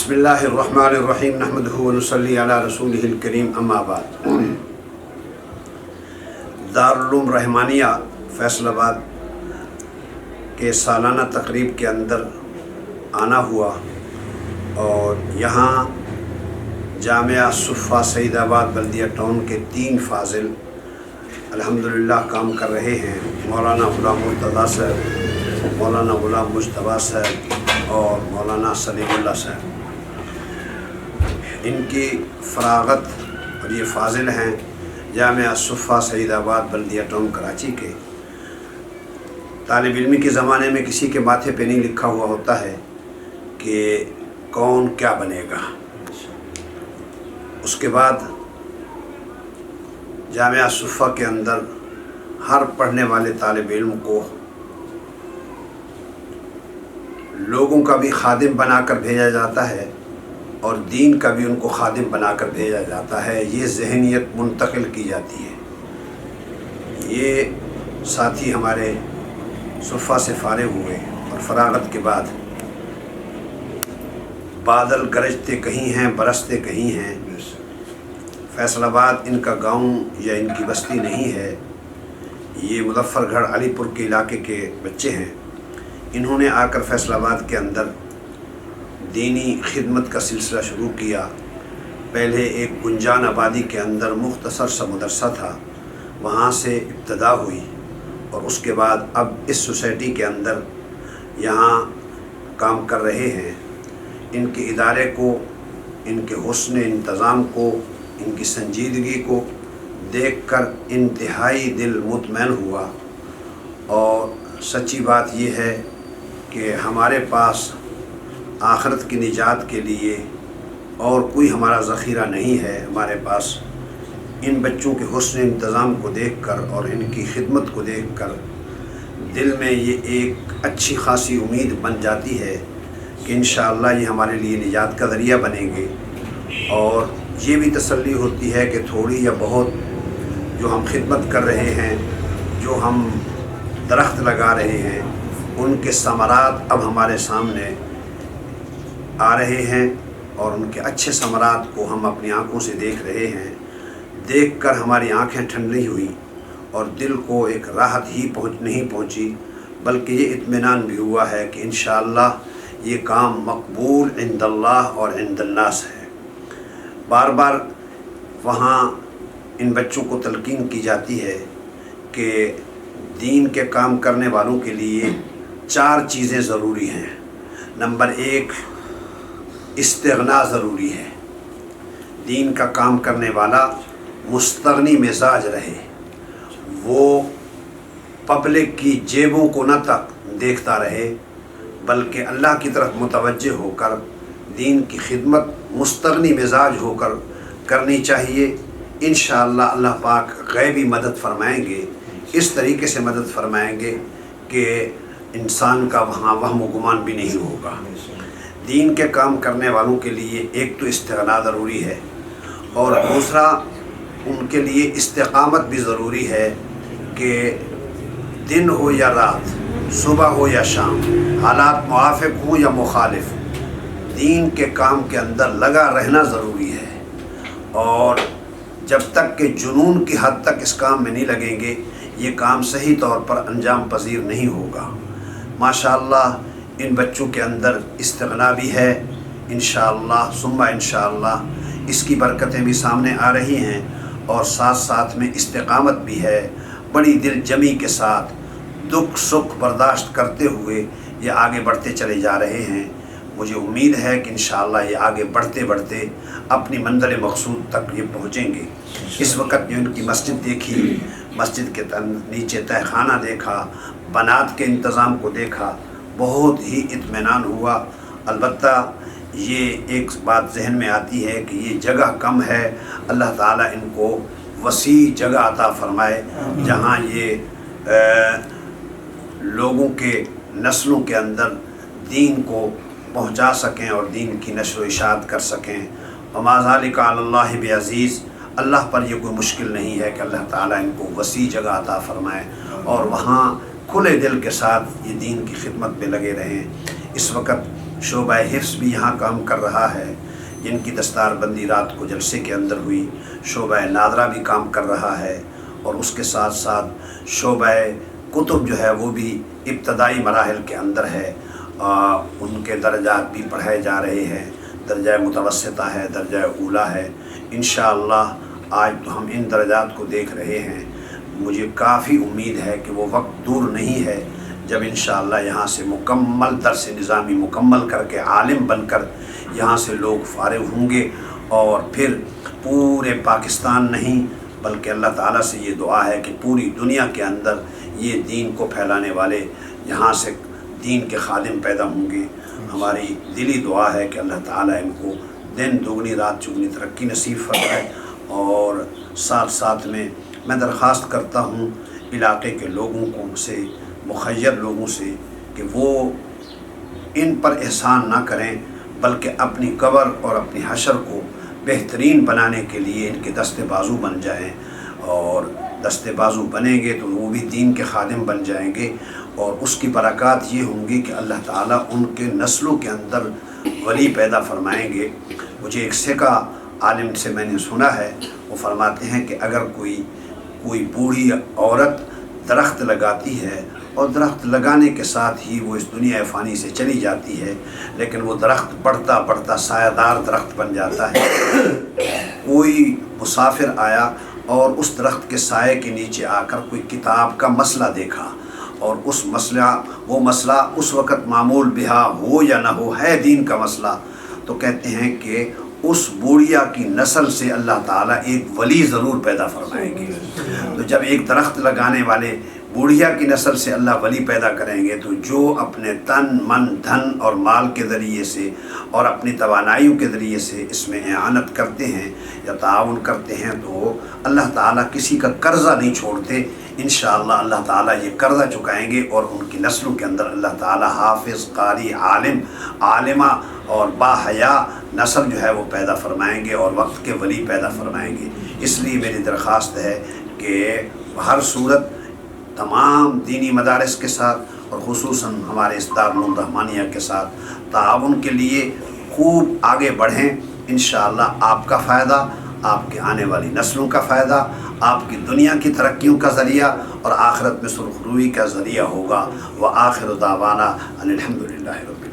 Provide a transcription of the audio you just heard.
बिस्मिल्लाहिर्रहमानिर्रहीम नहमदुहु व नुसल्ली अला रसूलिहिल करीम अम्मा बाद। दारुल उलूम रहमानिया फैसलाबाद के सालाना तकरीब के अंदर आना हुआ और यहाँ जामिया सुफ़ा सईदाबाद बल्दिया टाउन के 3 फाजिल अल्हम्दुलिल्लाह काम कर रहे हैं। मौलाना ग़ुलाम मुर्तज़ा साहब, मौलाना ग़ुलाम मुश्तबा साहब और मौलाना सलीमुल्लाह साहब। इनकी फ़राग़त और ये फाजिल हैं जामिया सुफ़ा सईदाबाद बल्दिया टाउन कराची के। तालिब इल्मी के ज़माने में किसी के माथे पे नहीं लिखा हुआ होता है कि कौन क्या बनेगा। उसके बाद जामिया सुफ़ा के अंदर हर पढ़ने वाले तालिब इल्म को लोगों का भी खादिम बनाकर भेजा जाता है और दीन का भी उनको खादिम बनाकर भेजा जाता है। ये ज़हनियत मुंतकिल की जाती है। ये साथी हमारे सुफ़ा से फारिग हुए और फरागत के बाद बादल गरजते कहीं हैं, बरसते कहीं हैं। फैसलाबाद इनका गांव या इनकी बस्ती नहीं है। ये मुज़फ़्फ़रगढ़ अलीपुर के इलाके के बच्चे हैं। इन्होंने आकर फैसलाबाद के अंदर दीनी खिदमत का सिलसिला शुरू किया। पहले एक गुंजान आबादी के अंदर मुख्तसर सा मदरसा था, वहाँ से इब्तदा हुई और उसके बाद अब इस सोसाइटी के अंदर यहाँ काम कर रहे हैं। इनके इदारे को, इनके हुस्न इंतज़ाम को, इनकी संजीदगी को देखकर इंतहाई दिल मुतमैन हुआ। और सच्ची बात यह है कि हमारे पास आखिरत की निजात के लिए और कोई हमारा ज़ख़ीरा नहीं है। हमारे पास इन बच्चों के हुस्न इंतज़ाम को देखकर और इनकी खिदमत को देखकर दिल में ये एक अच्छी खासी उम्मीद बन जाती है कि इंशाअल्लाह ये हमारे लिए निजात का ज़रिया बनेंगे। और ये भी तसल्ली होती है कि थोड़ी या बहुत जो हम खिदमत कर रहे हैं, जो हम दरख्त लगा रहे हैं, उनके समरात अब हमारे सामने आ रहे हैं और उनके अच्छे समरात को हम अपनी आँखों से देख रहे हैं। देखकर हमारी आँखें ठंडी हुई और दिल को एक राहत ही नहीं पहुँची, बल्कि ये इत्मीनान भी हुआ है कि इंशाअल्लाह ये काम मकबूल इंदल्लाह और इंदन्नास है। बार बार वहाँ इन बच्चों को तलकीन की जाती है कि दीन के काम करने वालों के लिए 4 चीज़ें ज़रूरी हैं। नंबर 1, इस्तिग़ना ज़रूरी है। दीन का काम करने वाला मुस्तग़नी मिजाज रहे, वो पब्लिक की जेबों को न तक देखता रहे, बल्कि अल्लाह की तरफ मुतवज्जे होकर दीन की खिदमत मुस्तग़नी मिजाज होकर करनी चाहिए। इंशाअल्लाह अल्लाह पाक ग़ैबी मदद फरमाएंगे। इस तरीके से मदद फरमाएंगे कि इंसान का वहाँ वहम व गुमान भी नहीं होगा। दीन के काम करने वालों के लिए एक तो इस्तिग़ना ज़रूरी है और दूसरा उनके लिए इस्तिक़ामत भी ज़रूरी है कि दिन हो या रात, सुबह हो या शाम, हालात मुआफ़िक़ हो या मुखालिफ, दीन के काम के अंदर लगा रहना ज़रूरी है। और जब तक कि जुनून की हद तक इस काम में नहीं लगेंगे, ये काम सही तौर पर अंजाम पजीर नहीं होगा। माशाअल्लाह इन बच्चों के अंदर इस्तिग़ना भी है। इंशाअल्लाह सुम्मा इंशाअल्लाह इसकी बरकतें भी सामने आ रही हैं और साथ साथ में इस्तिक़ामत भी है। बड़ी दिल जमी के साथ दुख सुख बर्दाश्त करते हुए ये आगे बढ़ते चले जा रहे हैं। मुझे उम्मीद है कि इंशाअल्लाह ये आगे बढ़ते बढ़ते अपनी मंज़िल मक़सूद तक ये पहुँचेंगे। इस वक्त जो इनकी मस्जिद देखी, मस्जिद के नीचे तहखाना देखा, बनात के इंतज़ाम को देखा, बहुत ही इत्मीनान हुआ। अलबत्ता ये एक बात जहन में आती है कि ये जगह कम है। अल्लाह ताला इनको वसी जगह अता फ़रमाए जहाँ ये लोगों के नस्लों के अंदर दीन को पहुँचा सकें और दीन की नशर व इशाअत कर सकें। वमा ज़ालिका अलल्लाहि बिअज़ीज़, अल्लाह पर यह कोई मुश्किल नहीं है कि अल्लाह ताला इनको वसी जगह अता फ़रमाए और वहाँ खुले दिल के साथ ये दीन की खिदमत में लगे रहें। इस वक्त शोबा हिफ्स भी यहाँ काम कर रहा है, जिनकी दस्तार बंदी रात को जलसे के अंदर हुई। शोबा नादरा भी काम कर रहा है, और उसके साथ साथ शोबा कुतुब जो है वो भी इब्तदाई मराहिल के अंदर है। उनके दर्जात भी पढ़ाए जा रहे हैं। दर्जा मुतवस्सिता है, दर्जा ऊला है। इंशाअल्लाह आज तो हम इन दर्जात को देख रहे हैं। मुझे काफ़ी उम्मीद है कि वो वक्त दूर नहीं है जब इंशाअल्लाह यहाँ से मुकम्मल दर्स निज़ामी मुकम्मल करके आलिम बनकर यहाँ से लोग फारिग होंगे, और फिर पूरे पाकिस्तान नहीं बल्कि अल्लाह ताला से ये दुआ है कि पूरी दुनिया के अंदर ये दीन को फैलाने वाले यहाँ से दीन के खादिम पैदा होंगे। हमारी दिली दुआ है कि अल्लाह ताला इनको दिन दुगनी रात चुगनी तरक्की नसीब फरमाए। और साथ साथ में मैं दरख्वास्त करता हूँ इलाक़े के लोगों को से, मुखय्यर लोगों से, कि वो इन पर एहसान ना करें बल्कि अपनी कब्र और अपनी हशर को बेहतरीन बनाने के लिए इनके दस्ते बाजू बन जाएं। और दस्ते बाजू बनेंगे तो वो भी दीन के खादिम बन जाएंगे, और उसकी बरक़ात ये होंगी कि अल्लाह ताला उनके नस्लों के अंदर वली पैदा फरमाएंगे। मुझे एक सिका आलिम से मैंने सुना है, वो फरमाते हैं कि अगर कोई बूढ़ी औरत दरख्त लगाती है और दरख्त लगाने के साथ ही वो इस दुनिया फ़ानी से चली जाती है, लेकिन वो दरख्त बढ़ता बढ़ता सायादार दरख्त बन जाता है। कोई मुसाफिर आया और उस दरख्त के साए के नीचे आकर कोई किताब का मसला देखा, और वो मसला उस वक़्त मामूल बिहा हो या ना हो है दीन का मसला, तो कहते हैं कि उस बूढ़िया की नस्ल से अल्लाह ताला एक वली ज़रूर पैदा फरमाएंगे। तो जब एक दरख्त लगाने वाले बूढ़िया की नस्ल से अल्लाह वली पैदा करेंगे, तो जो अपने तन मन धन और माल के ज़रिए से और अपनी तवानाइयों के ज़रिए से इसमें इआनत करते हैं या ताउन करते हैं, तो अल्लाह ताला किसी का कर्ज़ा नहीं छोड़ते। इंशाअल्लाह अल्लाह ताला ये कर्ज़ा चुकाएंगे और उनकी नस्लों के अंदर अल्लाह ताला हाफिज़, कारी, आलिम, आलिमा और बाहया नस्ल जो है वो पैदा फरमाएंगे और वक्त के वली पैदा फरमाएंगे। इसलिए मेरी दरख्वास्त है कि हर सूरत तमाम दीनी मदारिस के साथ और ख़ुसूसन हमारे इस दारुल रहमानिया के साथ ताउन के लिए खूब आगे बढ़ें। इंशाअल्लाह आपका फ़ायदा, आपके आने वाली नस्लों का फ़ायदा, आपकी दुनिया की तरक्कियों का ज़रिया और आखिरत में सुरखरुई का ज़रिया होगा। व आखिर दावाना अनिल हम्दुलिल्लाहि रब्बिल